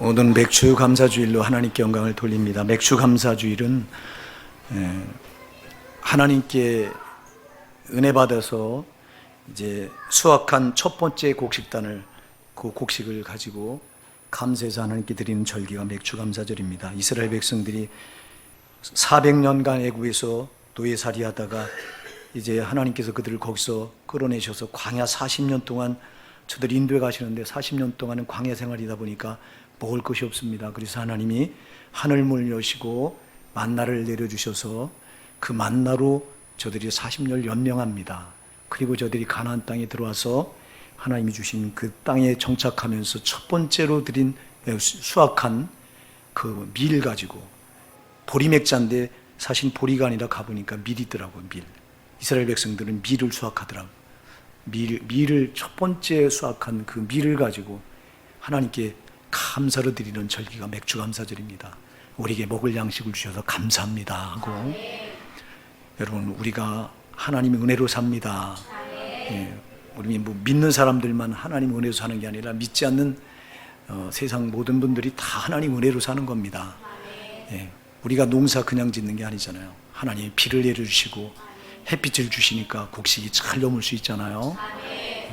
오늘은 맥주 감사주일로 하나님께 영광을 돌립니다. 맥주 감사주일은 하나님께 은혜 받아서 이제 수확한 첫 번째 곡식단을 그 곡식을 가지고 감사해서 하나님께 드리는 절기가 맥주 감사절입니다. 이스라엘 백성들이 400년간 애굽에서 노예살이하다가 이제 하나님께서 그들을 거기서 끌어내셔서 광야 40년 동안 저들 인도에 가시는데 40년 동안은 광야 생활이다 보니까 먹을 것이 없습니다. 그래서 하나님이 하늘문을 여시고 만나를 내려주셔서 그 만나로 저들이 40년 연명합니다. 그리고 저들이 가나안 땅에 들어와서 하나님이 주신 그 땅에 정착하면서 첫 번째로 드린 수확한 그 밀 가지고 보리맥자인데 사실 보리가 아니라 가보니까 밀이더라고요. 밀. 이스라엘 백성들은 밀을 수확하더라고요. 밀을 첫 번째 수확한 그 밀을 가지고 하나님께 감사를 드리는 절기가 맥주 감사절입니다. 우리에게 먹을 양식을 주셔서 감사합니다 하고, 여러분 우리가 하나님의 은혜로 삽니다. 우리 믿는 사람들만 하나님 은혜로 사는 게 아니라 믿지 않는 세상 모든 분들이 다 하나님 은혜로 사는 겁니다. 우리가 농사 그냥 짓는 게 아니잖아요. 하나님이 비를 내려주시고 햇빛을 주시니까 곡식이 잘 넘을 수 있잖아요.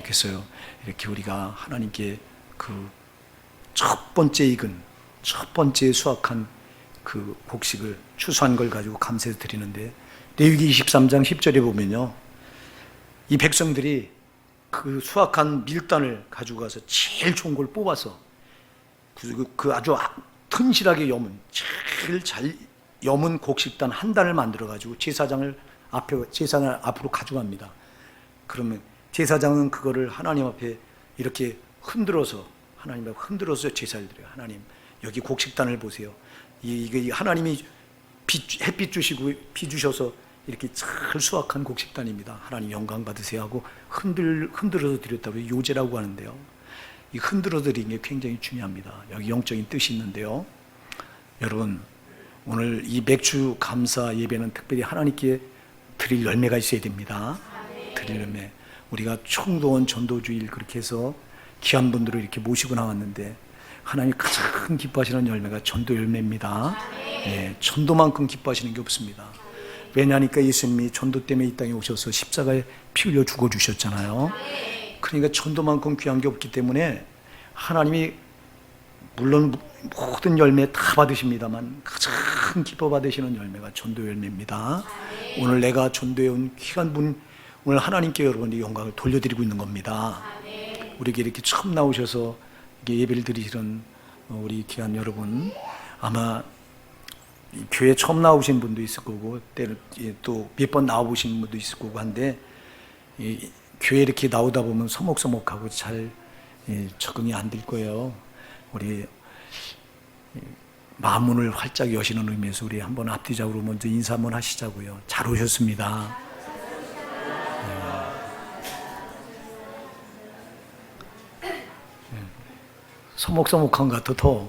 그래서요, 이렇게 우리가 하나님께 그 첫 번째 익은, 첫 번째 수확한 그 곡식을 추수한 걸 가지고 감사를 드리는데, 레위기 23장 10절에 보면요, 이 백성들이 그 수확한 밀단을 가지고 가서 제일 좋은 걸 뽑아서 그 아주 튼실하게 여문, 제일 잘 여문 곡식단 한 단을 만들어 가지고 제사장 앞으로 가져갑니다. 그러면 제사장은 그거를 하나님 앞에 이렇게 흔들어서, 하나님 앞에 흔들어서 제사를 드려요. 하나님, 여기 곡식단을 보세요. 이게 하나님이 햇빛 주시고 비 주셔서 이렇게 잘 수확한 곡식단입니다. 하나님 영광 받으세요 하고 흔들어서 드렸다고 요제라고 하는데요. 이 흔들어 드리는 게 굉장히 중요합니다. 여기 영적인 뜻이 있는데요. 여러분, 오늘 이 맥주 감사 예배는 특별히 하나님께 드릴 열매가 있어야 됩니다. 드릴 열매. 우리가 총동원 전도주일 그렇게 해서 귀한 분들을 이렇게 모시고 나왔는데, 하나님이 가장 기뻐하시는 열매가 전도 열매입니다. 전도만큼 기뻐하시는 게 없습니다. 왜냐하니까 예수님이 전도 때문에 이 땅에 오셔서 십자가에 피 흘려 죽어주셨잖아요. 그러니까 전도만큼 귀한 게 없기 때문에 하나님이 물론 모든 열매 다 받으십니다만 가장 기뻐 받으시는 열매가 전도 열매입니다. 오늘 내가 전도해 온 귀한 분, 오늘 하나님께 여러분이 영광을 돌려드리고 있는 겁니다. 우리에게 이렇게 처음 나오셔서 예배를 드리시는 우리 귀한 여러분, 아마 교회 처음 나오신 분도 있을 거고 또 몇 번 나와보신 분도 있을 거고 한데, 교회 이렇게 나오다 보면 서먹서먹하고 잘 적응이 안 될 거예요. 우리 마음문을 활짝 여시는 의미에서 우리 한번 앞뒤적으로 먼저 인사 한번 하시자고요. 잘 오셨습니다. 서먹서먹한 것 같아 더.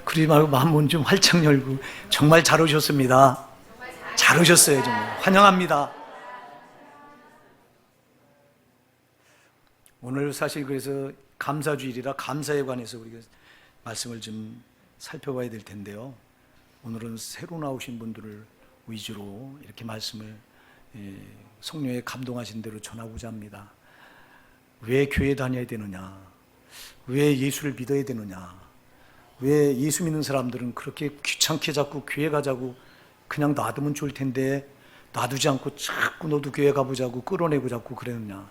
그러지 말고 마음문 좀 활짝 열고, 정말 잘 오셨습니다. 잘 오셨어요. 정말 환영합니다. 오늘 사실 그래서 감사주일이라 감사에 관해서 우리가 말씀을 좀 살펴봐야 될 텐데요. 오늘은 새로 나오신 분들을 위주로 이렇게 말씀을 성령에 감동하신 대로 전하고자 합니다. 왜 교회 다녀야 되느냐? 왜 예수를 믿어야 되느냐? 왜 예수 믿는 사람들은 그렇게 귀찮게 자꾸 교회 가자고 그냥 놔두면 좋을 텐데 놔두지 않고 자꾸 너도 교회 가보자고 끌어내고 자꾸 그러느냐?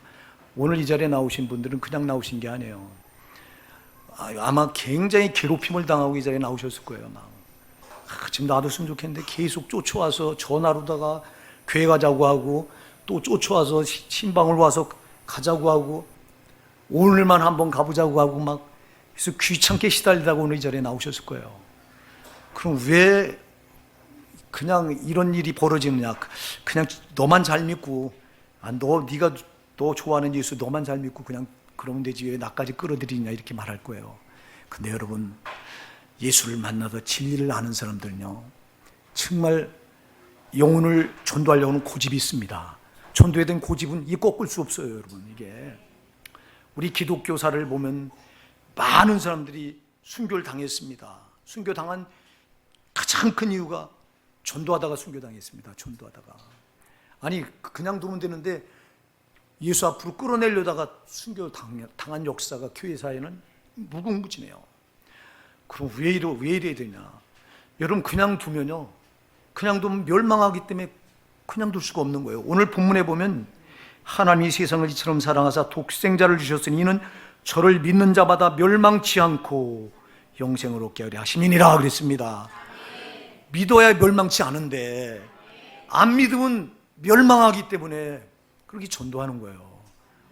오늘 이 자리에 나오신 분들은 그냥 나오신 게 아니에요. 아마 굉장히 괴롭힘을 당하고 이 자리에 나오셨을 거예요. 지금 놔뒀으면 좋겠는데 계속 쫓아와서 전화로다가 교회 가자고 하고, 또 쫓아와서 신방을 와서 가자고 하고, 오늘만 한번 가보자고 하고 막 그래서 귀찮게 시달리다가 오늘 이 자리에 나오셨을 거예요. 그럼 왜 그냥 이런 일이 벌어지느냐? 그냥 너만 잘 믿고, 네가 너 좋아하는 예수 너만 잘 믿고 그냥 그러면 되지 왜 나까지 끌어들이냐, 이렇게 말할 거예요. 근데 여러분, 예수를 만나서 진리를 아는 사람들은요, 정말 영혼을 전도하려는 고집이 있습니다. 전도에 대한 고집은 꺾을 수 없어요. 여러분, 이게 우리 기독교사를 보면 많은 사람들이 순교를 당했습니다. 순교당한 가장 큰 이유가 전도하다가 순교당했습니다. 전도하다가. 아니 그냥 두면 되는데 예수 앞으로 끌어내려다가 순교당한 역사가 교회사에는 무궁무진해요. 그럼 왜 이래야 되냐? 여러분 그냥 두면요, 그냥 두면 멸망하기 때문에 그냥 둘 수가 없는 거예요. 오늘 본문에 보면 하나님이 세상을 이처럼 사랑하사 독생자를 주셨으니 이는 저를 믿는 자마다 멸망치 않고 영생을 얻게 하려 하심이니라 그랬습니다. 믿어야 멸망치 않은데 안 믿으면 멸망하기 때문에 그렇게 전도하는 거예요.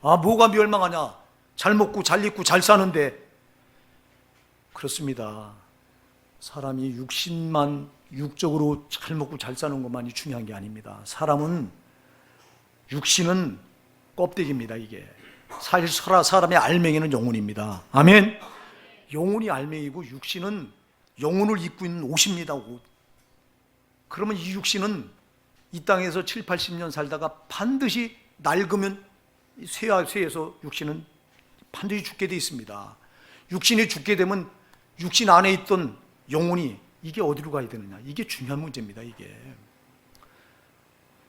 아, 뭐가 멸망하냐? 잘 먹고 잘 입고 잘 사는데. 그렇습니다. 사람이 육신만 육적으로 잘 먹고 잘 사는 것만이 중요한 게 아닙니다. 육신은 껍데기입니다. 이게 사실 사람의 알맹이는 영혼입니다. 아멘. 영혼이 알맹이고 육신은 영혼을 입고 있는 옷입니다. 옷. 그러면 이 육신은 이 땅에서 7, 80년 살다가 반드시 낡으면 쇠에서 육신은 반드시 죽게 돼 있습니다. 육신이 죽게 되면 육신 안에 있던 영혼이 이게 어디로 가야 되느냐, 이게 중요한 문제입니다. 이게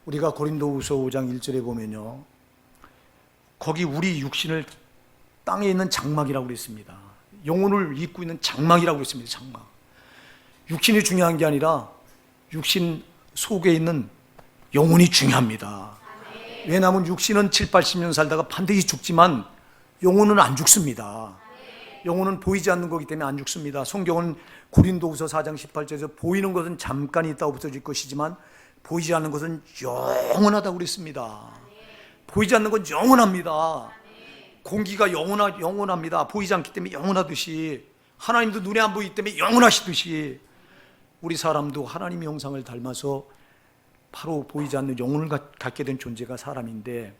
우리가 고린도후서 5장 1절에 보면요, 거기 우리 육신을 땅에 있는 장막이라고 그랬습니다. 영혼을 입고 있는 장막이라고 그랬습니다. 장막. 육신이 중요한 게 아니라 육신 속에 있는 영혼이 중요합니다. 왜냐하면 육신은 7, 80년 살다가 반드시 죽지만 영혼은 안 죽습니다. 영혼은 보이지 않는 거기 때문에 안 죽습니다. 성경은 고린도후서 4장 18절에서 보이는 것은 잠깐 있다 없어질 것이지만 보이지 않는 것은 영원하다고 그랬습니다. 보이지 않는 건 영원합니다. 공기가 영원합니다. 보이지 않기 때문에 영원하듯이, 하나님도 눈에 안 보이기 때문에 영원하시듯이 우리 사람도 하나님의 형상을 닮아서 바로 보이지 않는 영혼을 갖게 된 존재가 사람인데,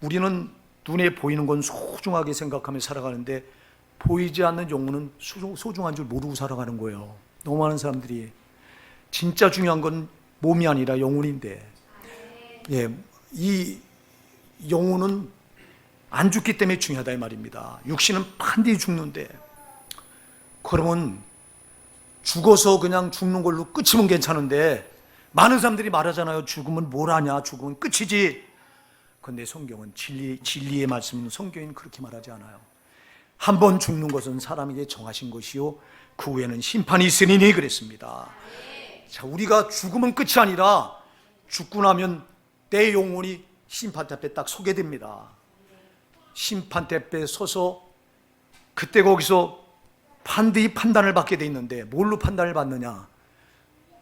우리는 눈에 보이는 건 소중하게 생각하며 살아가는데 보이지 않는 영혼은 소중한 줄 모르고 살아가는 거예요. 너무 많은 사람들이. 진짜 중요한 건 몸이 아니라 영혼인데, 이 영혼은 안 죽기 때문에 중요하다 이 말입니다. 육신은 반드시 죽는데, 그러면 죽어서 그냥 죽는 걸로 끝이면 괜찮은데, 많은 사람들이 말하잖아요. 죽으면 뭘 하냐, 죽으면 끝이지. 그런데 성경은 진리의 말씀은, 성경은 그렇게 말하지 않아요. 한 번 죽는 것은 사람에게 정하신 것이요 그 후에는 심판이 있으리니 그랬습니다. 자, 우리가 죽으면 끝이 아니라 죽고 나면 내 영혼이 심판대 앞에 딱 서게 됩니다. 심판대 앞에 서서 그때 거기서 반드시 판단을 받게 돼 있는데, 뭘로 판단을 받느냐?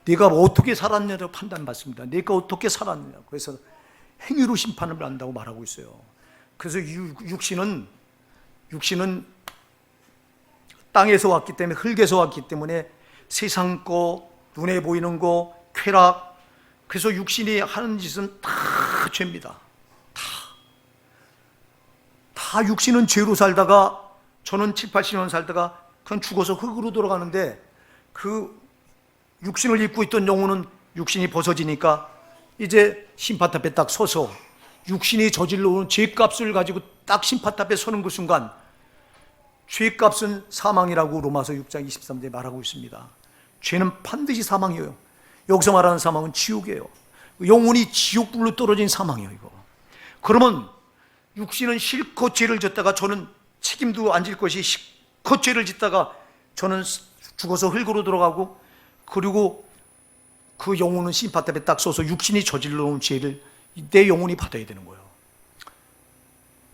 네가 어떻게 살았느냐로 판단받습니다. 네가 어떻게 살았느냐. 그래서 행위로 심판을 한다고 말하고 있어요. 그래서 육신은 땅에서 왔기 때문에, 흙에서 왔기 때문에 세상 거, 눈에 보이는 거, 쾌락, 그래서 육신이 하는 짓은 다 죄입니다. 다 육신은 죄로 살다가, 저는 7, 80년 살다가 그냥 죽어서 흙으로 돌아가는데, 그 육신을 입고 있던 영혼은 육신이 벗어지니까 이제 심판탑 앞에 딱 서서 육신이 저질러 온 죄값을 가지고 딱 심판탑 앞에 서는 그 순간, 죄값은 사망이라고 로마서 6장 23절에 말하고 있습니다. 죄는 반드시 사망이에요. 여기서 말하는 사망은 지옥이에요. 영혼이 지옥불로 떨어진 사망이에요. 이거. 그러면 육신은 실컷 죄를 졌다가, 저는 책임도 안 질 것이 실컷 죄를 짓다가 저는 죽어서 흙으로 들어가고, 그리고 그 영혼은 심판탑에 딱 서서 육신이 저질러 온 죄를 내 영혼이 받아야 되는 거예요.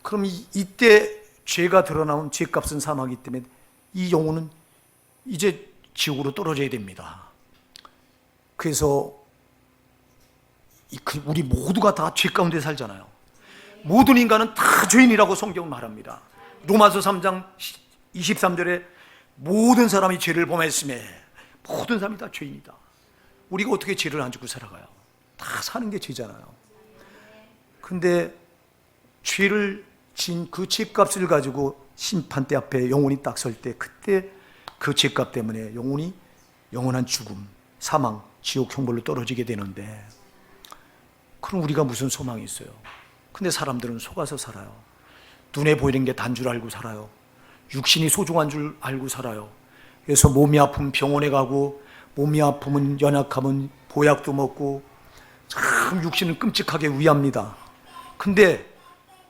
그럼 이때 죄가 드러나면 죄값은 사망이기 때문에 이 영혼은 이제 지옥으로 떨어져야 됩니다. 그래서 우리 모두가 다 죄 가운데 살잖아요. 모든 인간은 다 죄인이라고 성경은 말합니다. 로마서 3장 23절에 모든 사람이 죄를 범했음에 모든 사람이 다 죄인이다. 우리가 어떻게 죄를 안 짓고 살아가요? 다 사는 게 죄잖아요. 근데 죄를 진 그 죄값을 가지고 심판대 앞에 영혼이 딱 설 때, 그때 그 죄값 때문에 영혼이 영원한 죽음, 사망, 지옥 형벌로 떨어지게 되는데, 그럼 우리가 무슨 소망이 있어요? 근데 사람들은 속아서 살아요. 눈에 보이는 게 단 줄 알고 살아요. 육신이 소중한 줄 알고 살아요. 그래서 몸이 아프면 병원에 가고, 몸이 아프면 연약하면 보약도 먹고, 참 육신을 끔찍하게 위합니다. 근데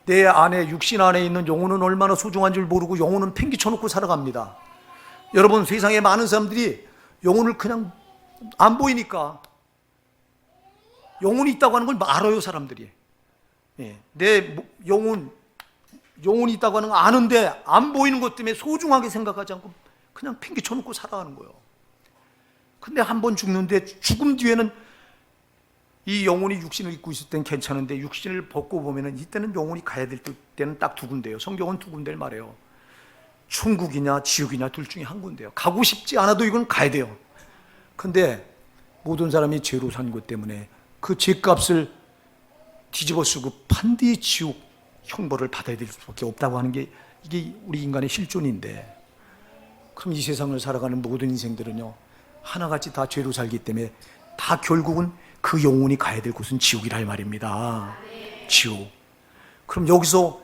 내 안에, 육신 안에 있는 영혼은 얼마나 소중한 줄 모르고 영혼은 팽개쳐 놓고 살아갑니다. 여러분, 세상에 많은 사람들이 영혼을 그냥 안 보이니까, 영혼이 있다고 하는 걸 알아요, 사람들이. 내 영혼이 있다고 하는 거 아는데 안 보이는 것 때문에 소중하게 생각하지 않고 그냥 팽개쳐 놓고 살아가는 거예요. 근데 한 번 죽는데, 죽음 뒤에는 이 영혼이 육신을 입고 있을 땐 괜찮은데 육신을 벗고 보면은 이때는 영혼이 가야 될 때는 딱 두 군데예요. 성경은 두 군데를 말해요. 천국이냐 지옥이냐 둘 중에 한 군데예요. 가고 싶지 않아도 이건 가야 돼요. 근데 모든 사람이 죄로 산 것 때문에 그 죄값을 뒤집어 쓰고 반드시 지옥 형벌을 받아야 될 수밖에 없다고 하는 게, 이게 우리 인간의 실존인데, 그럼 이 세상을 살아가는 모든 인생들은요, 하나같이 다 죄로 살기 때문에 다 결국은 그 영혼이 가야 될 곳은 지옥이라 이 말입니다. 지옥. 그럼 여기서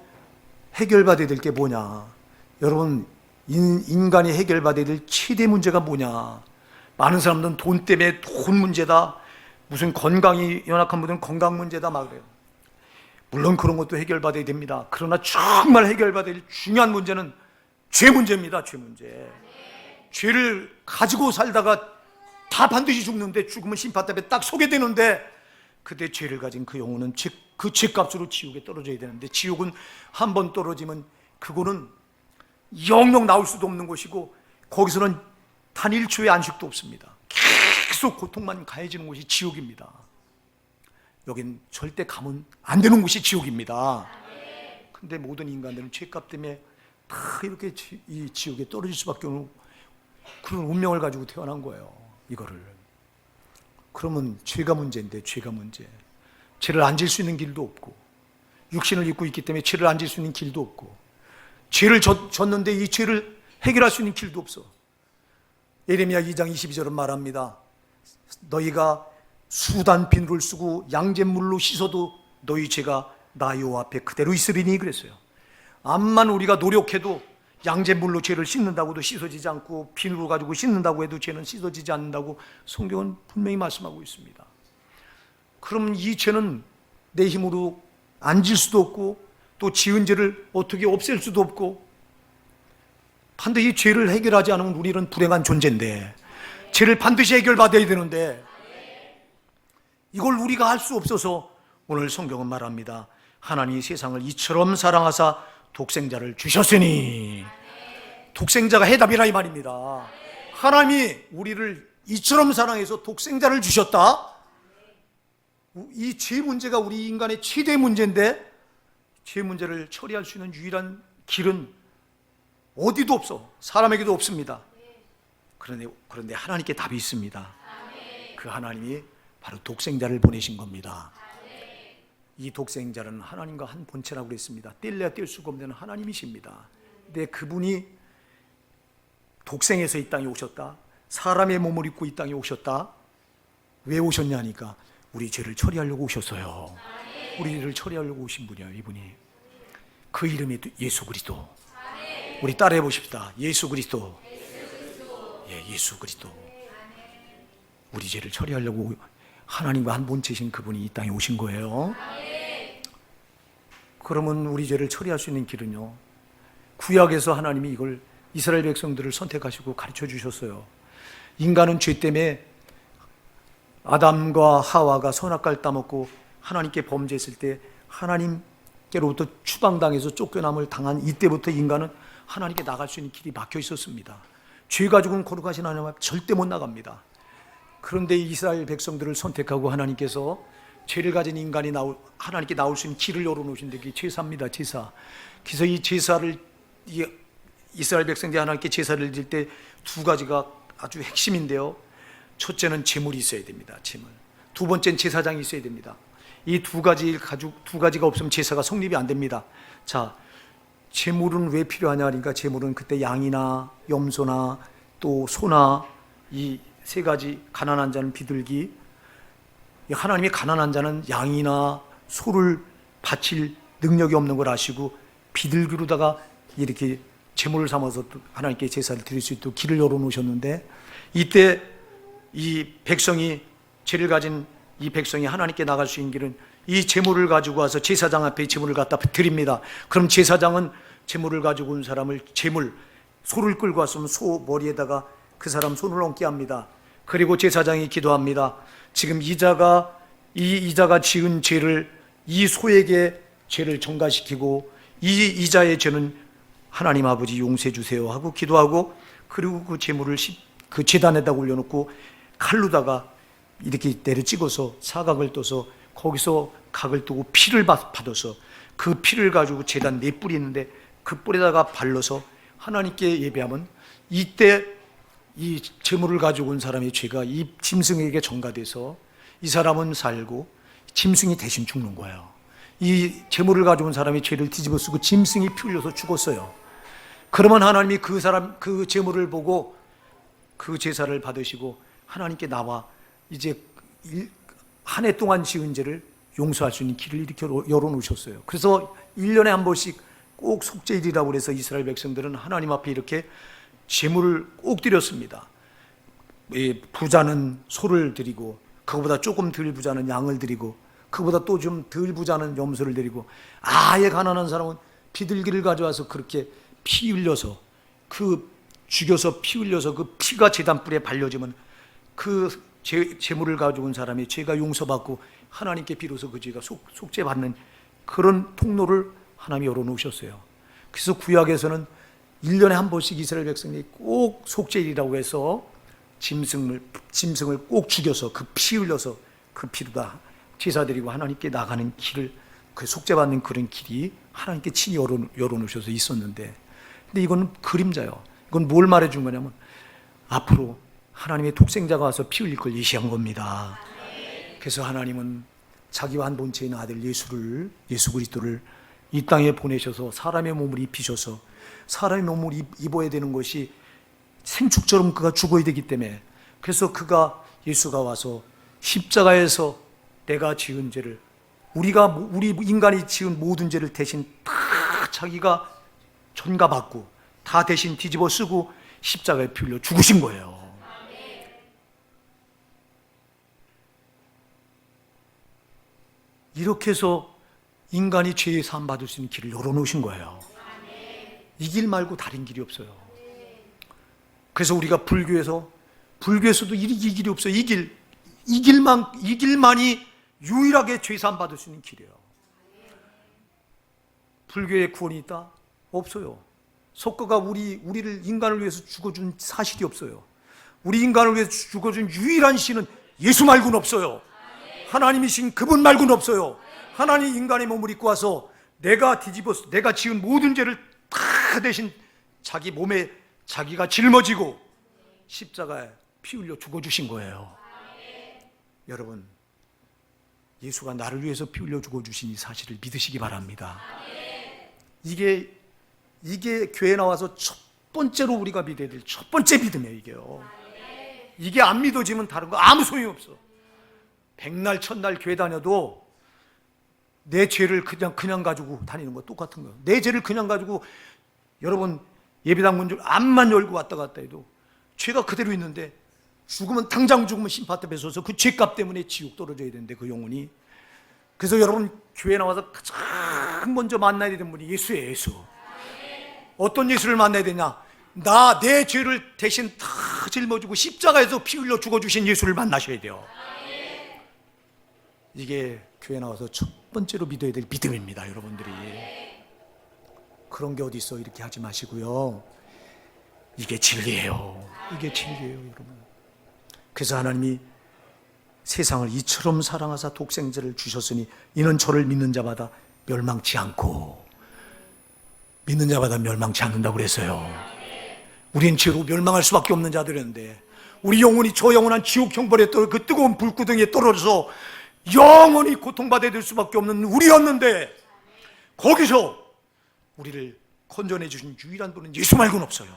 해결받아야 될 게 뭐냐? 여러분, 인간이 해결받아야 될 최대 문제가 뭐냐? 많은 사람들은 돈 때문에 돈 문제다, 무슨 건강이 연약한 분들은 건강 문제다 막 그래요. 물론 그런 것도 해결받아야 됩니다. 그러나 정말 해결받아야 될 중요한 문제는 죄 문제입니다. 죄 문제. 죄를 가지고 살다가 다 반드시 죽는데, 죽으면 심판답에 딱 서게 되는데, 그때 죄를 가진 그 영혼은 그 죄값으로 지옥에 떨어져야 되는데, 지옥은 한 번 떨어지면 그거는 영영 나올 수도 없는 곳이고, 거기서는 단 1초의 안식도 없습니다. 계속 고통만 가해지는 곳이 지옥입니다. 여긴 절대 가면 안 되는 곳이 지옥입니다. 근데 모든 인간들은 죄값 때문에 다 이렇게 이 지옥에 떨어질 수밖에 없는 그런 운명을 가지고 태어난 거예요. 이거를. 그러면 죄가 문제인데, 죄가 문제. 죄를 안 질 수 있는 길도 없고, 육신을 입고 있기 때문에 죄를 안 질 수 있는 길도 없고, 죄를 졌는데 이 죄를 해결할 수 있는 길도 없어. 예레미야 2장 22절은 말합니다. 너희가 수단 비누를 쓰고 양잿물로 씻어도 너희 죄가 나 여호와 앞에 그대로 있으리니 그랬어요. 암만 우리가 노력해도 양잿물로 죄를 씻는다고도 씻어지지 않고, 비누를 가지고 씻는다고 해도 죄는 씻어지지 않는다고 성경은 분명히 말씀하고 있습니다. 그럼 이 죄는 내 힘으로 안 질 수도 없고, 또 지은 죄를 어떻게 없앨 수도 없고, 반드시 이 죄를 해결하지 않으면 우리는 불행한 존재인데, 죄를 반드시 해결받아야 되는데, 이걸 우리가 할 수 없어서 오늘 성경은 말합니다. 하나님이 세상을 이처럼 사랑하사 독생자를 주셨으니. 독생자가 해답이라 이 말입니다. 하나님이 우리를 이처럼 사랑해서 독생자를 주셨다. 이 죄 문제가 우리 인간의 최대 문제인데, 죄 문제를 처리할 수 있는 유일한 길은 어디도 없어. 사람에게도 없습니다. 그런데 하나님께 답이 있습니다. 그 하나님이 바로 독생자를 보내신 겁니다. 이 독생자는 하나님과 한 본체라고 그랬습니다. 뗄래야 뗄 수가 없는 하나님이십니다. 근데 그분이 독생해서 이 땅에 오셨다. 사람의 몸을 입고 이 땅에 오셨다. 왜 오셨냐니까 우리 죄를 처리하려고 오셨어요. 우리 죄를 처리하려고 오신 분이에요. 이분이. 그 이름이 예수 그리스도. 우리 따라해 보십시다. 예수 그리스도. 예, 예수 그리스도. 우리 죄를 처리하려고 하나님과 한 본체신 그분이 이 땅에 오신 거예요. 그러면 우리 죄를 처리할 수 있는 길은요, 구약에서 하나님이 이걸 이스라엘 백성들을 선택하시고 가르쳐 주셨어요. 인간은 죄 때문에 아담과 하와가 선악과를 따먹고 하나님께 범죄했을 때 하나님께로부터 추방당해서 쫓겨남을 당한 이때부터 인간은 하나님께 나갈 수 있는 길이 막혀 있었습니다. 죄 가지고는 거룩하신 하나님 앞에 절대 못 나갑니다. 그런데 이스라엘 백성들을 선택하고 하나님께서 죄를 가진 인간이 하나님께 나올 수 있는 길을 열어놓으신 게 제사입니다. 제사. 그래서 이 제사를, 이스라엘 백성들이 하나님께 제사를 드릴 때 두 가지가 아주 핵심인데요. 첫째는 제물이 있어야 됩니다. 제물. 두 번째는 제사장이 있어야 됩니다. 이 두 가지가 없으면 제사가 성립이 안 됩니다. 자, 제물은 왜 필요하냐 하니까, 제물은 그때 양이나 염소나 또 소나 이 세 가지, 가난한 자는 비둘기, 하나님이 가난한 자는 양이나 소를 바칠 능력이 없는 걸 아시고 비둘기로다가 이렇게 제물을 삼아서 하나님께 제사를 드릴 수 있도록 길을 열어놓으셨는데, 이때 이 백성이, 죄를 가진 이 백성이 하나님께 나갈 수 있는 길은 이 제물을 가지고 와서 제사장 앞에 제물을 갖다 드립니다. 그럼 제사장은 제물을 가지고 온 사람을, 소를 끌고 왔으면 소 머리에다가 그 사람 손을 얹게 합니다. 그리고 제사장이 기도합니다. 지금 이자가 지은 죄를, 이 소에게 죄를 전가시키고 이 이자의 죄는 하나님 아버지 용서해 주세요 하고 기도하고, 그리고 그 제물을 그 제단에다 올려놓고 칼로다가 이렇게 내려 찍어서 사각을 떠서 거기서 각을 뜨고 피를 받아서 그 피를 가지고 제단 네 뿔이 있는데 그 뿔에다가 발라서 하나님께 예배하면, 이때 이 제물을 가지고 온 사람의 죄가 이 짐승에게 전가돼서 이 사람은 살고 짐승이 대신 죽는 거예요. 이 제물을 가지고 온 사람이 죄를 뒤집어 쓰고 짐승이 피 흘려서 죽었어요. 그러면 하나님이 그 제물을 보고 그 제사를 받으시고 하나님께 나와 이제 한 해 동안 지은 죄를 용서할 수 있는 길을 이렇게 열어놓으셨어요. 그래서 1년에 한 번씩 꼭 속죄일이라고 그래서 이스라엘 백성들은 하나님 앞에 이렇게 제물을 꼭 드렸습니다. 부자는 소를 드리고, 그거보다 조금 덜 부자는 양을 드리고, 그거보다 또 좀 덜 부자는 염소를 드리고, 아예 가난한 사람은 비둘기를 가져와서 그렇게 피 흘려서, 죽여서 피 흘려서 그 피가 제단불에 발려지면 그 제물을 가지고 온 사람의 죄가 용서받고 하나님께 비로소 그 죄가 속죄받는 그런 통로를 하나님이 열어놓으셨어요. 그래서 구약에서는 1년에 한 번씩 이스라엘 백성이 꼭 속죄일이라고 해서 짐승을 꼭 죽여서 그 피 흘려서 그 피로 다 제사드리고 하나님께 나가는 길을, 그 속죄받는 그런 길이 하나님께 친히 열어놓으셔서 있었는데, 근데 이건 그림자요. 이건 뭘 말해준 거냐면 앞으로 하나님의 독생자가 와서 피 흘릴 걸 예시한 겁니다. 그래서 하나님은 자기와 한 본체인 아들 예수 그리스도를 이 땅에 보내셔서 사람의 몸을 입히셔서, 사람의 몸을 입어야 되는 것이 생축처럼 그가 죽어야 되기 때문에, 그래서 예수가 와서 십자가에서 내가 지은 죄를, 우리 인간이 지은 모든 죄를 대신 다 자기가 전가받고 다 대신 뒤집어 쓰고 십자가에 피 흘려 죽으신 거예요. 이렇게 해서 인간이 죄의 사함 받을 수 있는 길을 열어놓으신 거예요. 이 길 말고 다른 길이 없어요. 그래서 우리가 불교에서도 이 길이 없어요. 이 길만이 유일하게 죄 사함 받을 수 있는 길이에요. 불교에 구원이 있다? 없어요. 석가가 우리를 인간을 위해서 죽어준 사실이 없어요. 우리 인간을 위해서 죽어준 유일한 신은 예수 말고는 없어요. 하나님이신 그분 말고는 없어요. 하나님 인간의 몸을 입고 와서 내가 지은 모든 죄를 다 대신 자기 몸에 자기가 짊어지고 십자가에 피 흘려 죽어주신 거예요. 여러분, 예수가 나를 위해서 피 흘려 죽어주신 이 사실을 믿으시기 바랍니다. 이게 교회에 나와서 첫 번째로 우리가 믿어야 될 첫 번째 믿음이에요. 이게 안 믿어지면 다른 거 아무 소용이 없어. 백날 첫날 교회 다녀도 내 죄를 그냥 가지고 다니는 거 똑같은 거예요. 내 죄를 그냥 가지고, 여러분 예배당 문 앞만 열고 왔다 갔다 해도 죄가 그대로 있는데, 당장 죽으면 심판 앞에 서서 그 죄값 때문에 지옥 떨어져야 되는데 그 영혼이. 그래서 여러분 교회 나와서 가장 먼저 만나야 되는 분이 예수예요. 예수. 어떤 예수를 만나야 되냐? 내 죄를 대신 다 짊어지고 십자가에서 피 흘려 죽어주신 예수를 만나셔야 돼요. 이게 교회 나와서 첫 번째로 믿어야 될 믿음입니다. 여러분들이 그런 게 어디 있어. 이렇게 하지 마시고요. 이게 진리예요. 여러분. 그래서 하나님이 세상을 이처럼 사랑하사 독생자를 주셨으니 이는 저를 믿는 자마다 멸망치 않고, 믿는 자마다 멸망치 않는다고 그랬어요. 우린 죄로 멸망할 수밖에 없는 자들이었는데, 우리 영혼이 저 영원한 지옥 형벌에 그 뜨거운 불구덩이에 떨어져서 영원히 고통받아야 될 수밖에 없는 우리였는데, 거기서 우리를 건져내 주신 유일한 분은 예수 말고는 없어요.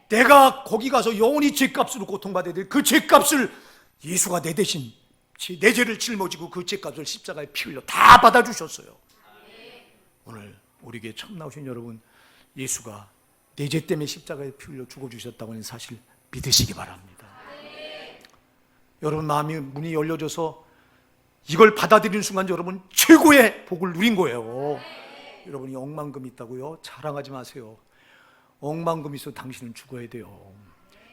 내가 거기 가서 영원히 죄값으로 고통받아야 될 그 죄값을 예수가 내 대신 내 죄를 짊어지고 그 죄값을 십자가에 피 흘려 다 받아주셨어요. 오늘 우리 교회 처음 나오신 여러분, 예수가 내 죄 때문에 십자가에 피 흘려 죽어주셨다고 하는 사실 믿으시기 바랍니다. 여러분 마음이 문이 열려져서 이걸 받아들이는 순간 여러분 최고의 복을 누린 거예요. 여러분이 억만금 있다고요? 자랑하지 마세요. 억만금 있어 당신은 죽어야 돼요.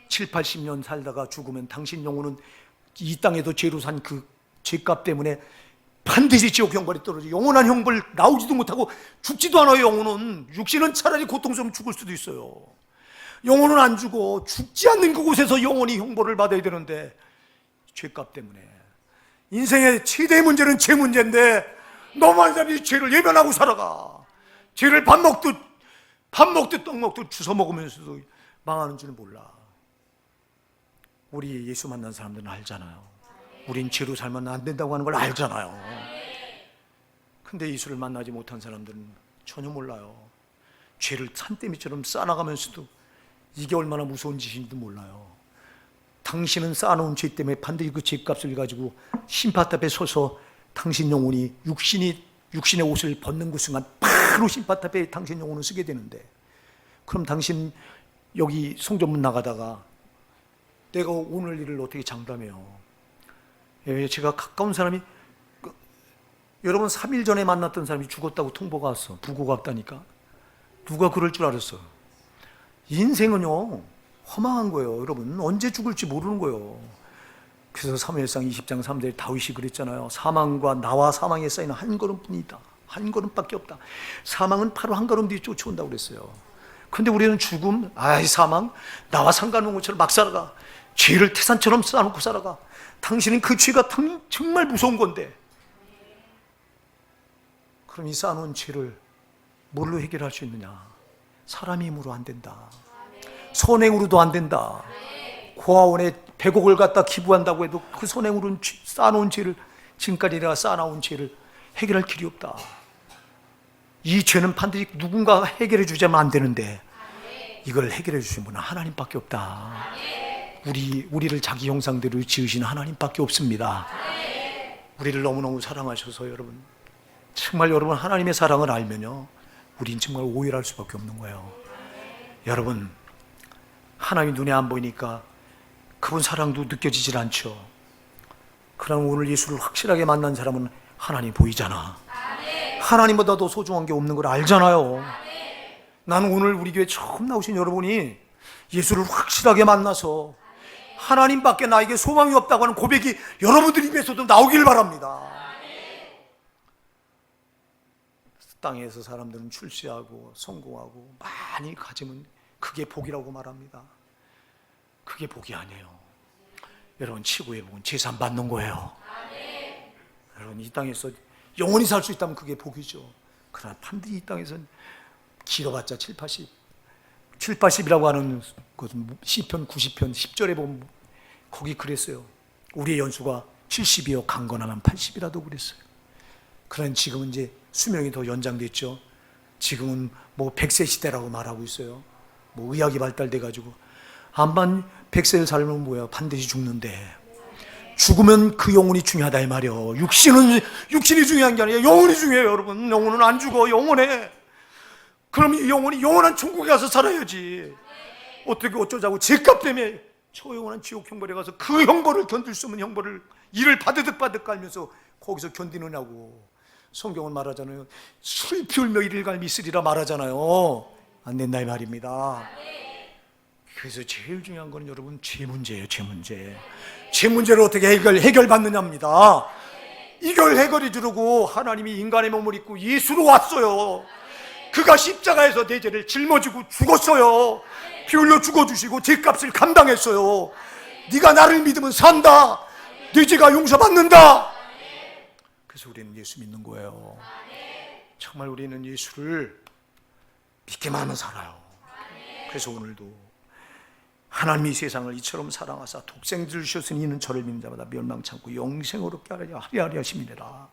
7, 80년 살다가 죽으면 당신 영혼은 이 땅에도 죄로 산 그 죄값 때문에 반드시 지옥 형벌에 떨어져 영원한 형벌 나오지도 못하고 죽지도 않아요. 영혼은 육신은 차라리 고통스러우면 죽을 수도 있어요. 영혼은 안 죽어. 죽지 않는 그곳에서 영원히 형벌을 받아야 되는데 죄값 때문에. 인생의 최대의 문제는 죄 문제인데 너무 많은 사람이 죄를 예면하고 살아가. 죄를 밥 먹듯 떡 먹듯 주워 먹으면서도 망하는 줄 몰라. 우리 예수 만난 사람들은 알잖아요. 우린 죄로 살면 안 된다고 하는 걸 알잖아요. 근데 예수를 만나지 못한 사람들은 전혀 몰라요. 죄를 산더미처럼 쌓아나가면서도 이게 얼마나 무서운 짓인지도 몰라요. 당신은 쌓아놓은 죄 때문에 반드시 그 죄값을 가지고 심판 앞에 서서 당신 영혼이 육신의 옷을 벗는 그 순간 바로 심판 앞에 당신 영혼을 쓰게 되는데, 그럼 당신 여기 성전문 나가다가 내가 오늘 일을 어떻게 장담해요? 제가 가까운 사람이 여러분 3일 전에 만났던 사람이 죽었다고 통보가 왔어. 부고가 왔다니까. 누가 그럴 줄 알았어? 인생은요 허망한 거예요. 여러분 언제 죽을지 모르는 거예요. 그래서 사무엘상 20장 3절에 다윗이 그랬잖아요. 사망과 나와 사망의 사이는 한 걸음뿐이다. 한 걸음밖에 없다. 사망은 바로 한 걸음 뒤에 쫓아온다고 그랬어요. 근데 우리는 죽음, 아이 사망, 나와 상관없는 것처럼 막 살아가. 죄를 태산처럼 쌓아놓고 살아가. 당신은 그 죄가 정말 무서운 건데, 그럼 이 쌓아놓은 죄를 뭘로 해결할 수 있느냐? 사람의 힘으로 안 된다. 선행으로도 안 된다. 고아원에 100억을 갖다 기부한다고 해도 그 선행으로는 쌓아놓은 죄를, 지금까지 내가 쌓아놓은 죄를 해결할 길이 없다. 이 죄는 반드시 누군가가 해결해 주자면 안 되는데 이걸 해결해 주신 분은 하나님밖에 없다. 우리를 자기 형상대로 지으신 하나님밖에 없습니다. 우리를 너무너무 사랑하셔서 여러분, 정말 여러분 하나님의 사랑을 알면요 우린 정말 오해할 수밖에 없는 거예요. 여러분 하나님이 눈에 안 보이니까 그분 사랑도 느껴지질 않죠. 그러나 오늘 예수를 확실하게 만난 사람은 하나님 보이잖아. 하나님보다 더 소중한 게 없는 걸 알잖아요. 나는 오늘 우리 교회 처음 나오신 여러분이 예수를 확실하게 만나서 하나님밖에 나에게 소망이 없다고 하는 고백이 여러분들 입에서도 나오길 바랍니다. 땅에서 사람들은 출세하고 성공하고 많이 가지면 그게 복이라고 말합니다. 그게 복이 아니에요. 여러분 치고의 복은 재산 받는 거예요. 여러분 이 땅에서 영원히 살 수 있다면 그게 복이죠. 그러나 반드시 이 땅에서는 길어봤자 7, 80이라고 하는 것은 시편 90편 10절에 보면 거기 그랬어요. 우리의 연수가 70이요 강건하면 80이라도 그랬어요. 그러나 지금은 이제 수명이 더 연장됐죠. 지금은 뭐 100세 시대라고 말하고 있어요. 뭐 의학이 발달돼 가지고 암만 100세를 살면 뭐야 반드시 죽는데, 죽으면 그 영혼이 중요하다 이 말이에요. 육신이 중요한 게 아니라 영혼이 중요해요. 여러분 영혼은 안 죽어. 영원해. 그럼 이 영혼이 영원한 천국에 가서 살아야지. 어떻게 어쩌자고 죄값 때문에 저 영원한 지옥 형벌에 가서 그 형벌을 견딜 수 없는 형벌을 이를 바득바득 깔면서 거기서 견디느냐고. 성경은 말하잖아요. 술 피울며 이를 갈미 있으리라 말하잖아요. 안 된다 이 말입니다. 그래서 제일 중요한 거는 여러분 죄 문제예요. 죄 문제. 죄 문제를 어떻게 해결받느냐입니다. 이걸 해결해 주려고 하나님이 인간의 몸을 입고 예수로 왔어요. 그가 십자가에서 내 죄를 짊어지고 죽었어요. 피 흘려 죽어주시고 죄값을 감당했어요. 네가 나를 믿으면 산다. 네 죄가 용서받는다. 그래서 우리는 예수 믿는 거예요. 정말 우리는 예수를 믿기만 하면 살아요. 그래서 오늘도 하나님이 세상을 이처럼 사랑하사 독생자를 주셨으니 이는 저를 믿는 자마다 멸망치 않고 영생으로 하려 하심이니라.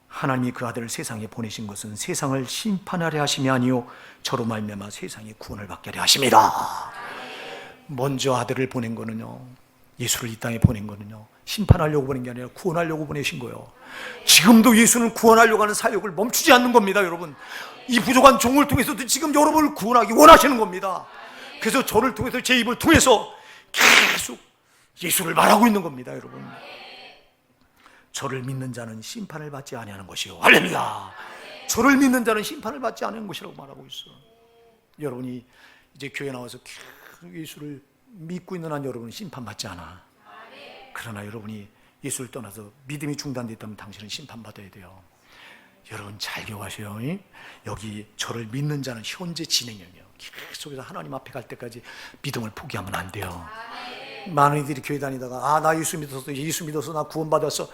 하나님이 그 아들을 세상에 보내신 것은 세상을 심판하려 하심이 아니요 저로 말미암아 세상이 구원을 받게 하려 하심이라. 먼저 아들을 보낸 거는요 예수를 이 땅에 보낸 거는요, 심판하려고 보낸 게 아니라 구원하려고 보내신 거예요. 지금도 예수는 구원하려고 하는 사역을 멈추지 않는 겁니다. 여러분, 이 부족한 종을 통해서도 지금 여러분을 구원하기 원하시는 겁니다. 그래서 저를 통해서, 제 입을 통해서 계속 예수를 말하고 있는 겁니다. 여러분, 저를 믿는 자는 심판을 받지 아니하는 것이요, 할렐루야. 저를 믿는 자는 심판을 받지 않는 것이라고 말하고 있어. 여러분이 이제 교회 나와서 계속 예수를 믿고 있는 한 여러분은 심판받지 않아. 그러나 여러분이 예수를 떠나서 믿음이 중단됐다면 당신은 심판받아야 돼요. 여러분 잘 기억하세요. 여기 저를 믿는 자는 현재 진행형이에요. 계속해서 하나님 앞에 갈 때까지 믿음을 포기하면 안 돼요. 많은 이들이 교회 다니다가 나 예수 믿어서 나 구원받았어.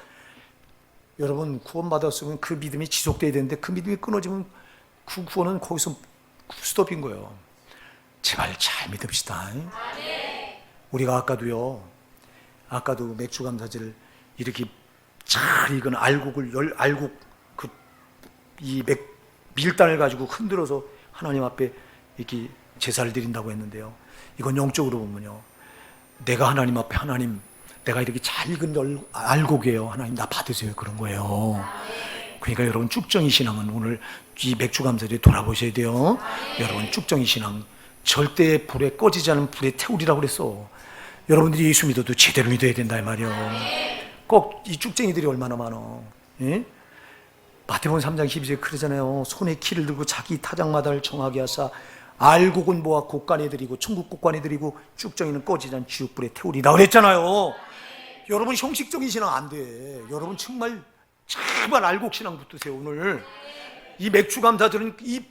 여러분, 구원받았으면 그 믿음이 지속돼야 되는데 그 믿음이 끊어지면 그 구원은 거기서 스톱인 거예요. 제발 잘 믿읍시다. 우리가 아까도 맥주 감사제를 이렇게 잘 익은 알곡 이 밀단을 가지고 흔들어서 하나님 앞에 이렇게 제사를 드린다고 했는데요, 이건 영적으로 보면요, 내가 하나님 앞에, 하나님 내가 이렇게 잘 익은 알곡이에요, 하나님 나 받으세요, 그런 거예요. 그러니까 여러분, 쭉정이 신앙은 오늘 이 맥주 감사제에 돌아보셔야 돼요. 여러분, 쭉정이 신앙 절대 불에 꺼지지 않은 불의 태울이라고 그랬어. 여러분들이 예수 믿어도 제대로 믿어야 된다 이 말이요. 꼭 이 쭉쟁이들이 얼마나 많어. 예? 마태복음 3장 12절에 그러잖아요. 손에 키를 들고 자기 타작마다를 정하게 하사 알곡은 모아 곳간에 드리고 천국 곳간에 드리고 쭉정이는 꺼지지 않은 지옥불의 태울이다 그랬잖아요. 여러분, 형식적인 신앙 안 돼. 여러분 정말 제발 알곡 신앙 붙으세요. 오늘 이 맥주 감사들은 이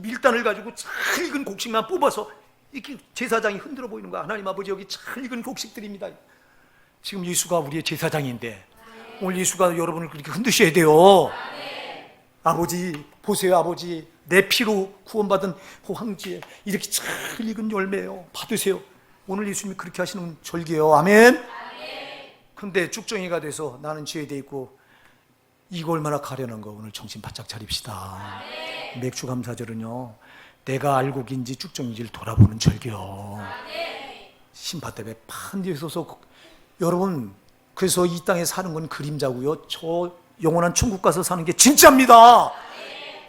밀단을 가지고 잘 익은 곡식만 뽑아서 이렇게 제사장이 흔들어 보이는 거야. 하나님 아버지, 여기 잘 익은 곡식들입니다. 지금 예수가 우리의 제사장인데 오늘 예수가 여러분을 그렇게 흔드셔야 돼요. 아버지 보세요. 아버지, 내 피로 구원받은 황지에 이렇게 잘 익은 열매예요. 받으세요. 오늘 예수님이 그렇게 하시는 절기예요. 아멘. 근데 쭉정이가 돼서 나는 죄에 돼 있고, 이거 얼마나 가련한 거. 오늘 정신 바짝 차립시다. 맥주 감사절은요, 내가 알곡인지 쭉정인지를 돌아보는 절기요. 심판 때문에 판뒤에 서서 여러분, 그래서 이 땅에 사는 건 그림자고요, 저 영원한 천국 가서 사는 게 진짜입니다.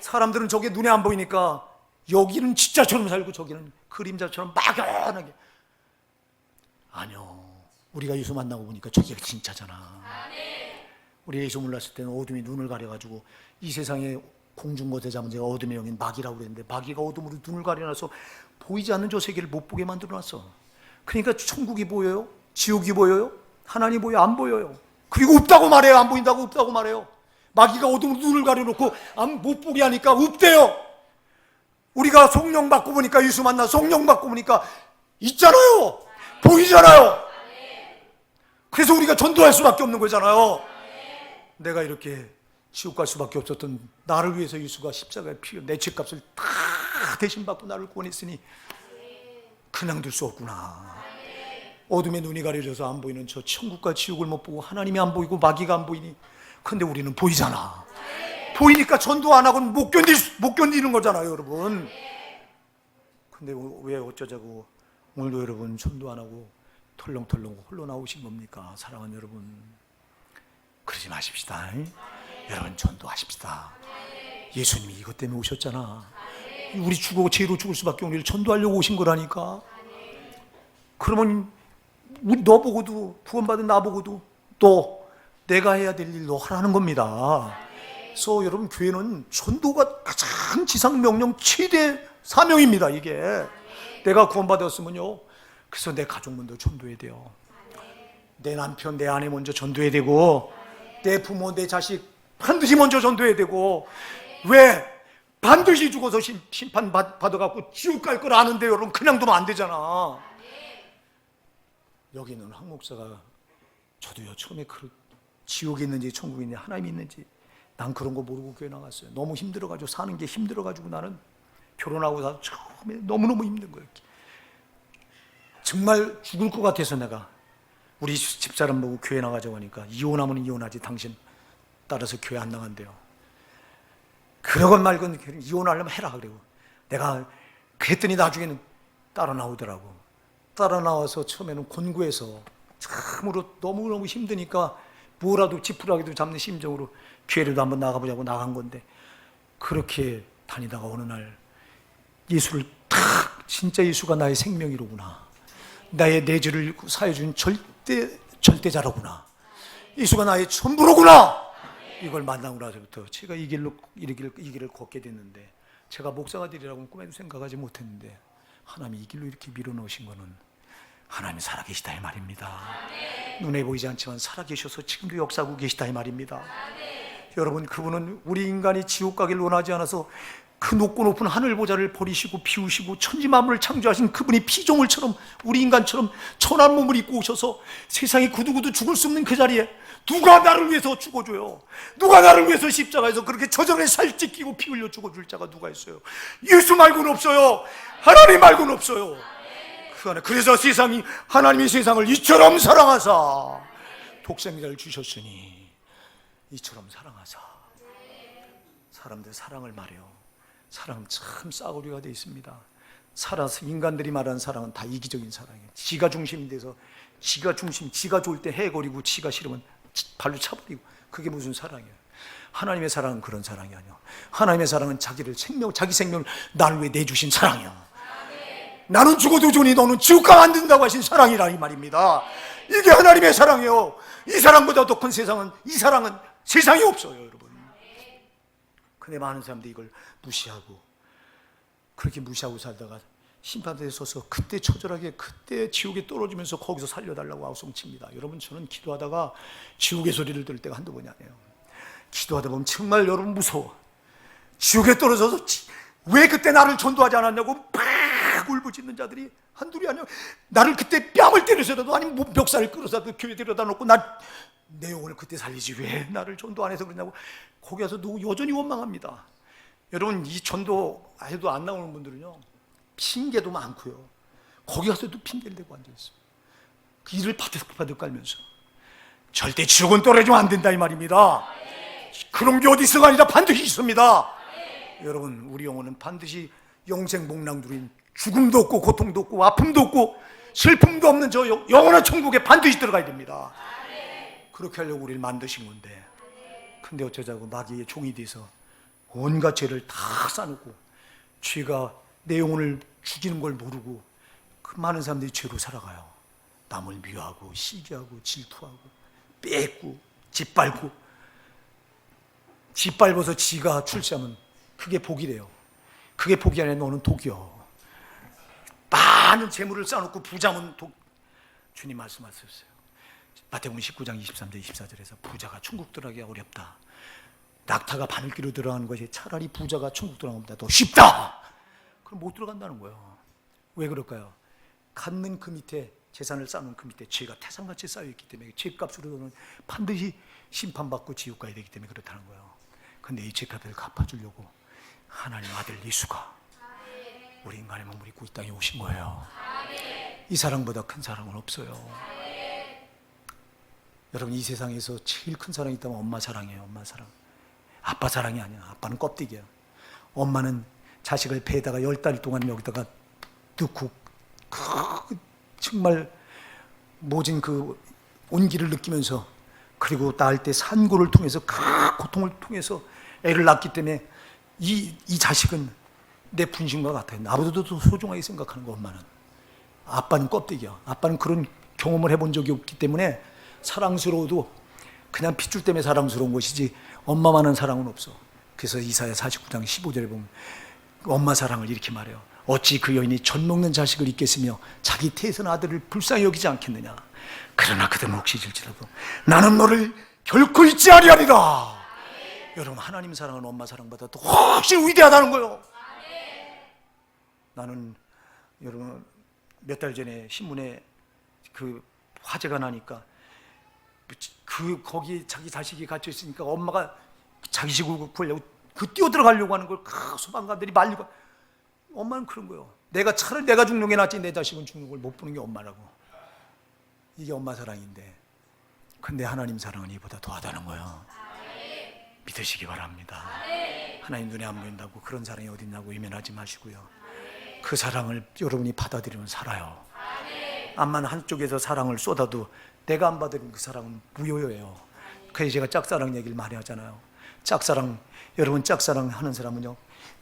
사람들은 저게 눈에 안 보이니까 여기는 진짜처럼 살고 저기는 그림자처럼 막연하게. 아니요, 우리가 예수 만나고 보니까 저게 진짜잖아. 우리 예수 몰랐을 때는 어둠이 눈을 가려가지고, 이 세상에 공중거대 잡은 자가 어둠의 영인 마귀라고 그랬는데, 마귀가 어둠으로 눈을 가려놔서 보이지 않는 저 세계를 못 보게 만들어놨어. 그러니까 천국이 보여요? 지옥이 보여요? 하나님 보여? 안 보여요. 그리고 없다고 말해요. 안 보인다고 없다고 말해요. 마귀가 어둠으로 눈을 가려놓고 못 보게 하니까 없대요. 우리가 성령 받고 보니까, 예수 만나 성령 받고 보니까 있잖아요. 보이잖아요. 그래서 우리가 전도할 수밖에 없는 거잖아요. 내가 이렇게 지옥 갈 수밖에 없었던 나를 위해서 예수가 십자가에 피, 내 죄값을 다 대신 받고 나를 구원했으니 그냥 둘 수 없구나. 어둠에 눈이 가려져서 안 보이는 저 천국과 지옥을 못 보고, 하나님이 안 보이고 마귀가 안 보이니, 근데 우리는 보이잖아. 보이니까 전도 안 하고는 못 견디는 거잖아요, 여러분. 근데 왜 어쩌자고 오늘도 여러분 전도 안 하고 털렁털렁 홀로 나오신 겁니까? 사랑하는 여러분, 그러지 마십시다. 여러분, 전도하십시다. 예수님이 이것 때문에 오셨잖아. 우리 죄로 죽을 수밖에 없는 일 전도하려고 오신 거라니까. 그러면 너 보고도, 구원받은 나 보고도 또 내가 해야 될 일로 하라는 겁니다. 그래서 여러분, 교회는 전도가 가장 지상명령 최대 사명입니다. 이게 내가 구원받았으면요, 그래서 내 가족 먼저 전도해야 돼요. 내 남편, 내 아내 먼저 전도해야 되고, 내 부모, 내 자식 반드시 먼저 전도해야 되고. 왜? 반드시 죽어서 심판 받아갖고 지옥 갈 걸 아는데 여러분 그냥 두면 안 되잖아. 여기는 한 목사가, 저도요 처음에 지옥이 있는지 천국이 있는지 하나님이 있는지 난 그런 거 모르고 교회 나갔어요. 너무 힘들어가지고, 사는 게 힘들어가지고, 나는 결혼하고 나서 처음에 너무너무 힘든 거예요. 정말 죽을 것 같아서 내가 우리 집사람 보고 교회 나가자고 하니까, 이혼하면 이혼하지 당신 따라서 교회 안 나간대요. 그러건 말건 이혼하려면 해라 그러고, 내가 그랬더니 나중에는 따라 나오더라고. 따라 나와서 처음에는 곤고해서 참으로 너무너무 힘드니까 뭐라도 지푸라기도 잡는 심정으로 교회라도 한번 나가보자고 나간 건데, 그렇게 다니다가 어느 날 예수를 탁, 진짜 예수가 나의 생명이로구나, 나의 내주를 사해준 절대자로구나, 예수가 나의 전부로구나, 이걸 만나고 나서부터 제가 이 길을 걷게 됐는데, 제가 목사가 되리라고는 꿈에도 생각하지 못했는데 하나님이 이 길로 이렇게 밀어넣으신 거는 하나님이 살아계시다 이 말입니다. 눈에 보이지 않지만 살아계셔서 지금도 역사하고 계시다 이 말입니다. 여러분, 그분은 우리 인간이 지옥 가기를 원하지 않아서 그 높고 높은 하늘 보좌를 버리시고 비우시고 천지 만물을 창조하신 그분이 피조물처럼, 우리 인간처럼 천한 몸을 입고 오셔서 세상에 구두구두 죽을 수 없는 그 자리에 누가 나를 위해서 죽어줘요? 누가 나를 위해서 십자가에서 그렇게 저절에 살찌 끼고 피 흘려 죽어줄 자가 누가 있어요? 예수 말고는 없어요. 하나님 말고는 없어요. 그래서 세상이, 하나님이 세상을 이처럼 사랑하사 독생자를 주셨으니 이처럼 사랑하사. 사람들 사랑을 말해요. 사랑은 참 싸구려가 되어 있습니다. 살아서 인간들이 말하는 사랑은 다 이기적인 사랑이에요. 지가 중심이 돼서 지가 좋을 때 해거리고 지가 싫으면 발로 차버리고, 그게 무슨 사랑이에요? 하나님의 사랑은 그런 사랑이 아니야. 하나님의 사랑은 자기 생명을 나를 위해 내주신 사랑이야. 나는 죽어도 좋으니 너는 지옥 가면 안 된다고 하신 사랑이라 이 말입니다. 이게 하나님의 사랑이에요. 이 사랑보다 더 큰 세상은, 이 사랑은 세상에 없어요, 여러분. 근데 많은 사람들이 이걸 무시하고, 그렇게 무시하고 살다가 심판대에 서서 그때 처절하게, 그때 지옥에 떨어지면서 거기서 살려달라고 아우성칩니다. 여러분, 저는 기도하다가 지옥의 소리를 들을 때가 한두 번이 아니에요. 기도하다 보면 정말 여러분 무서워. 지옥에 떨어져서 왜 그때 나를 전도하지 않았냐고 팍 울부짖는 자들이 한둘이 아니야. 나를 그때 뺨을 때려서라도, 아니면 멱살을 끌어서라도 교회 데려다 놓고 내 영혼을 그때 살리지 왜 나를 전도 안 해서 그러냐고 거기 가서 여전히 원망합니다. 여러분, 이 전도 해도 안 나오는 분들은요, 핑계도 많고요, 거기 가서도 핑계를 대고 앉아있어요. 그 일을 바득바득 깔면서. 절대 지옥은 떨어지면 안 된다 이 말입니다. 그런 게 어디 있어가 아니라 반드시 있습니다. 여러분, 우리 영혼은 반드시 영생복락누린, 죽음도 없고 고통도 없고 아픔도 없고 슬픔도 없는 저 영원한 천국에 반드시 들어가야 됩니다. 그렇게 하려고 우리를 만드신 건데, 근데 어쩌자고 마귀의 종이 돼서 온갖 죄를 다 쌓아놓고, 죄가 내 영혼을 죽이는 걸 모르고 그 많은 사람들이 죄로 살아가요. 남을 미워하고 시기하고 질투하고 뺏고 짓밟아서 지가 출세하면 그게 복이래요. 그게 복이 아니라 너는 독이요. 많은 재물을 쌓아놓고 부자면 독. 주님 말씀하셨어요. 마태복음 19장 23절 24절에서 부자가 천국 들어가기가 어렵다. 낙타가 바늘귀로 들어가는 것이 차라리 부자가 천국 들어가는 것보다 더 쉽다. 그럼 못 들어간다는 거예요. 왜 그럴까요? 갖는 그 밑에, 재산을 쌓는 그 밑에 죄가 태산같이 쌓여있기 때문에, 죄값으로는 반드시 심판받고 지옥 가야 되기 때문에 그렇다는 거예요. 근데 이 죄값을 갚아주려고 하나님 아들 예수가 우리 인간의 몸을 입고 이 땅에 오신 거예요. 이 사랑보다 큰 사랑은 없어요. 여러분, 이 세상에서 제일 큰 사랑이 있다면 엄마 사랑이에요. 엄마 사랑. 아빠 사랑이 아니야. 아빠는 껍데기야. 엄마는 자식을 배에다가 10달 동안 여기다가 넣고 정말 모진 그 온기를 느끼면서, 그리고 낳을 때 산고를 통해서 그 고통을 통해서 애를 낳기 때문에 이 자식은 내 분신과 같아요. 나보다도 더 소중하게 생각하는 거 엄마는. 아빠는 껍데기야. 아빠는 그런 경험을 해본 적이 없기 때문에 사랑스러워도 그냥 핏줄 때문에 사랑스러운 것이지 엄마만한 사랑은 없어. 그래서 이사야 49장 15절에 보면 엄마 사랑을 이렇게 말해요. 어찌 그 여인이 젖 먹는 자식을 잊겠으며 자기 태에서는 아들을 불쌍히 여기지 않겠느냐. 그러나 그들은 혹시 질지라도 나는 너를 결코 잊지 아니하리라. 여러분, 하나님 사랑은 엄마 사랑보다 더 훨씬 위대하다는 거예요. 나는 여러분, 몇 달 전에 신문에 그 화재가 나니까 거기 자기 자식이 갇혀 있으니까 엄마가 자기 집을 구하려고 뛰어 들어가려고 하는 걸 소방관들이 말리고. 엄마는 그런 거예요. 차라리 내가 죽는 게 낫지 내 자식은 죽는 걸 못 보는 게 엄마라고. 이게 엄마 사랑인데, 근데 하나님 사랑은 이보다 더하다는 거예요. 믿으시기 바랍니다. 하나님 눈에 안 보인다고 그런 사랑이 어딨냐고 외면하지 마시고요. 그 사랑을 여러분이 받아들이면 살아요. 암만 한쪽에서 사랑을 쏟아도 내가 안 받은 그 사랑은 무효예요. 그래서 제가 짝사랑 얘기를 많이 하잖아요. 짝사랑, 여러분 짝사랑 하는 사람은요,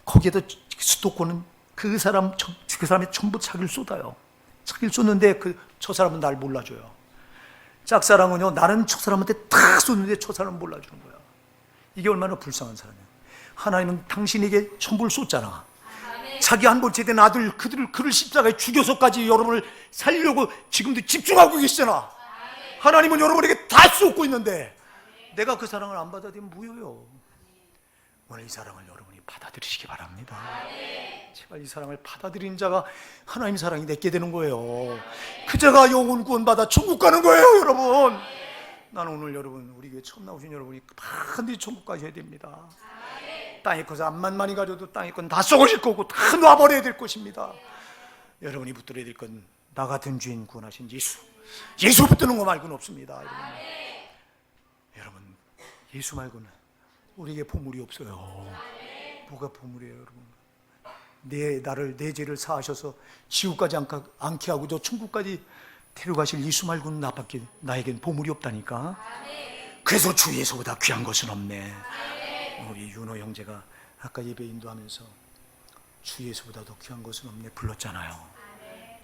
거기에다 수도권은 그 사람의 전부 자기를 쏟아요. 자기를 쏟는데 저 사람은 날 몰라줘요. 짝사랑은요, 나는 저 사람한테 다 쏟는데 저 사람은 몰라주는 거야. 이게 얼마나 불쌍한 사람이에요. 하나님은 당신에게 전부를 쏟잖아. 자기 한 번 제된 아들, 그를 십자가에 죽여서까지 여러분을 살리려고 지금도 집중하고 계시잖아. 하나님은 여러분에게 다 쏟고 있는데 내가 그 사랑을 안 받아들이면 무효요. 오늘 이 사랑을 여러분이 받아들이시기 바랍니다. 제발 이 사랑을 받아들이는 자가 하나님 사랑이 내게 되는 거예요. 그 자가 영혼 구원받아 천국 가는 거예요, 여러분. 나는 오늘 여러분, 우리 교회 처음 나오신 여러분이 반드시 천국 가셔야 됩니다. 땅의 것을 암만 많이 가져도 땅의 건 다 썩으실 거고 다 놔버려야 될 것입니다. 여러분이 붙들어야 될 건 나 같은 죄인 구원하신 예수 붙드는 거 말고는 없습니다. 여러분 예수 말고는 우리에게 보물이 없어요. 뭐가 보물이에요, 여러분? 내 죄를 사하셔서 지옥까지 않게 하고 저 천국까지 데려가실 예수 말고는 나에겐 보물이 없다니까. 그래서 주 예수보다 귀한 것은 없네. 우리 윤호 형제가 아까 예배 인도하면서 주 예수보다 더 귀한 것은 없네 불렀잖아요.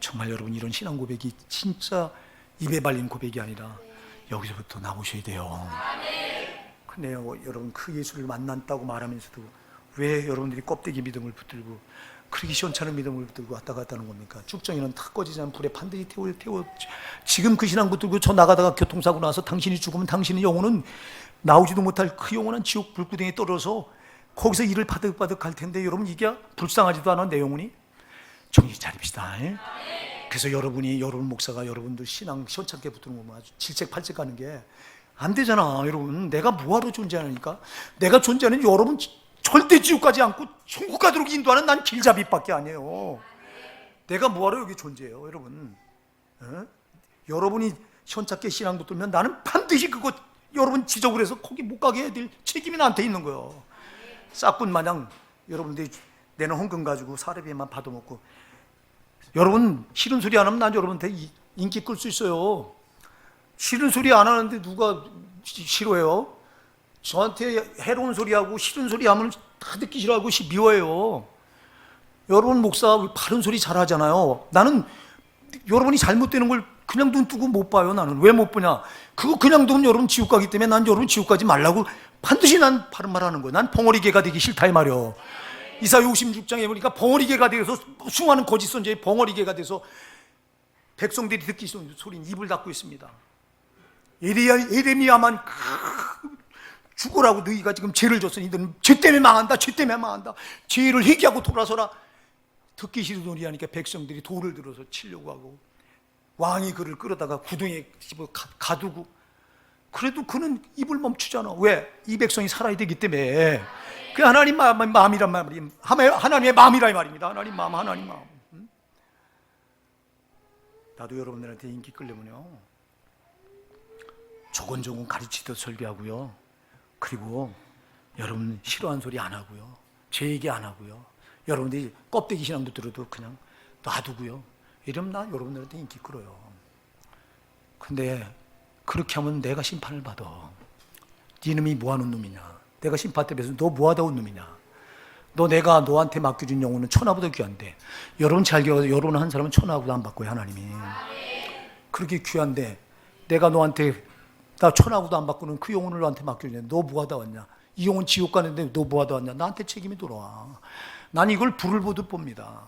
정말 여러분 이런 신앙 고백이 진짜 입에 발린 고백이 아니라 여기서부터 나오셔야 돼요. 근데 여러분 그 예수를 만났다고 말하면서도 왜 여러분들이 껍데기 믿음을 붙들고 그렇게 시원찮은 믿음을 붙들고 왔다 갔다 하는 겁니까? 쭉정이는 탁 꺼지지 않은 불에 반드시 태워. 지금 그 신앙 붙들고 저 나가다가 교통사고 나서 당신이 죽으면 당신의 영혼은 나오지도 못할 그 영원한 지옥 불구덩이에 떨어서 거기서 일을 바득바득 갈 텐데 여러분 이게 불쌍하지도 않아 내 영혼이? 정신 차립시다. 그래서 여러분 목사가 여러분들 신앙 시원찮게 붙드는 거면 아주 질색팔색 가는 게 안 되잖아. 여러분 내가 뭐하러 존재하니까? 내가 존재하는 여러분 절대 지옥 가지 않고 천국 가도록 인도하는 난 길잡이밖에 아니에요. 내가 뭐하러 여기 존재해요, 여러분? 여러분이 시원찮게 신앙 붙들면 나는 반드시 그거 여러분 지적을 해서 거기 못 가게 해야 될 책임이 나한테 있는 거예요. 싹군 마냥 여러분들이 내는 헌금 가지고 사례비만 받아먹고 여러분 싫은 소리 안 하면 난 여러분한테 인기 끌 수 있어요. 싫은 소리 안 하는데 누가 싫어해요? 저한테 해로운 소리하고 싫은 소리 하면 다 듣기 싫어하고 미워해요. 여러분 목사 바른 소리 잘하잖아요. 나는 여러분이 잘못되는 걸 그냥 눈 뜨고 못 봐요. 나는 왜 못 보냐? 그거 그냥 두면 여러분 지옥 가기 때문에 난 여러분 지옥 가지 말라고 반드시 난 바른 말 하는 거예요. 난 벙어리개가 되기 싫다 이 말이요. 이사야 56장에 보니까 벙어리개가 되어서 수많은 거짓 선지자의 벙어리개가 돼서 백성들이 듣기 싫은 소리는 입을 닫고 있습니다. 에레미야만 죽으라고 너희가 지금 죄를 졌으니 너는 죄 때문에 망한다. 죄 때문에 망한다. 죄를 회개하고 돌아서라. 듣기 싫은 소리 하니까 백성들이 돌을 들어서 치려고 하고 왕이 그를 끌어다가 구덩이에 집어 가두고 그래도 그는 입을 멈추잖아. 왜? 이 백성이 살아야 되기 때문에. 그 하나님 마음이란 말이 하나님의 마음이란 말입니다. 하나님 마음, 하나님 마음. 나도 여러분들한테 인기 끌려면요 조곤조곤 가르치듯 설교하고요. 그리고 여러분 싫어하는 소리 안 하고요. 제 얘기 안 하고요. 여러분들이 껍데기 신앙도 들어도 그냥 놔두고요. 이러면 나 여러분들한테 인기 끌어요. 근데 그렇게 하면 내가 심판을 받아. 네 놈이 뭐하는 놈이냐? 내가 심판 때 뵈서 너 뭐하다 온 놈이냐? 내가 너한테 맡겨준 영혼은 천하보다 귀한데 여러분 잘 기억하세요. 여러분 한 사람은 천하보다 안 받고요. 하나님이 그렇게 귀한데 내가 너한테 나 천하고도 안 받고는 그 영혼을 너한테 맡겨주냐? 너 뭐하다 왔냐? 이 영혼 지옥 가는데 너 뭐하다 왔냐? 나한테 책임이 돌아와. 난 이걸 불을 보듯 봅니다.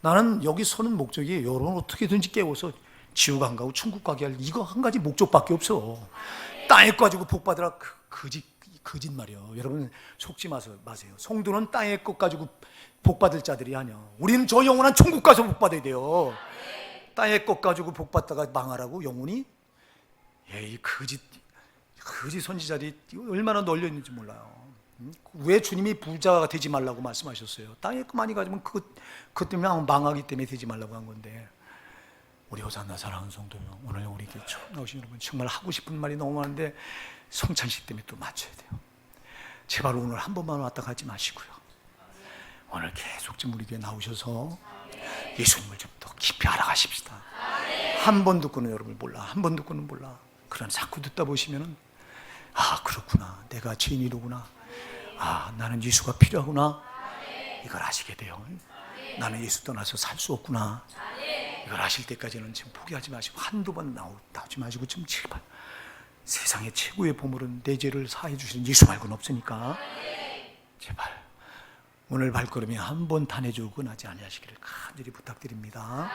나는 여기 서는 목적이 여러분 어떻게든지 깨워서 지옥 안 가고 천국 가게 할 이거 한 가지 목적밖에 없어. 땅에 가지고 복 받으라 거짓말이요. 여러분 속지 마세요. 성도는 땅의 것 가지고 복 받을 자들이 아니야. 우리는 저 영원한 천국 가서 복 받아야 돼요. 땅의 것 가지고 복 받다가 망하라고 영혼이? 이 거짓 선지자들이 얼마나 널려 있는지 몰라요. 왜 주님이 부자가 되지 말라고 말씀하셨어요? 땅에 거 많이 가지면 그것 때문에 망하기 때문에 되지 말라고 한 건데. 우리 호산나 사랑하는 성도 오늘 우리 교회 처음 나오신 여러분 정말 하고 싶은 말이 너무 많은데 성찬식 때문에 또 맞춰야 돼요. 제발 오늘 한 번만 왔다 가지 마시고요. 오늘 계속 좀 우리 교회 나오셔서 예수님을 좀 더 깊이 알아가십시다. 한 번 듣고는 여러분 몰라. 한 번 듣고는 몰라. 그러나 자꾸 듣다 보시면은 아, 그렇구나. 내가 죄인이로구나. 아, 나는 예수가 필요하구나. 이걸 아시게 돼요. 나는 예수 떠나서 살 수 없구나. 이걸 아실 때까지는 지금 포기하지 마시고 한두 번 나오지 마시고 좀 제발 세상의 최고의 보물은 내 죄를 사해 주시는 예수 말고는 없으니까 제발 오늘 발걸음이 한 번 탄해주고 나지 아니하시기를 간절히 부탁드립니다.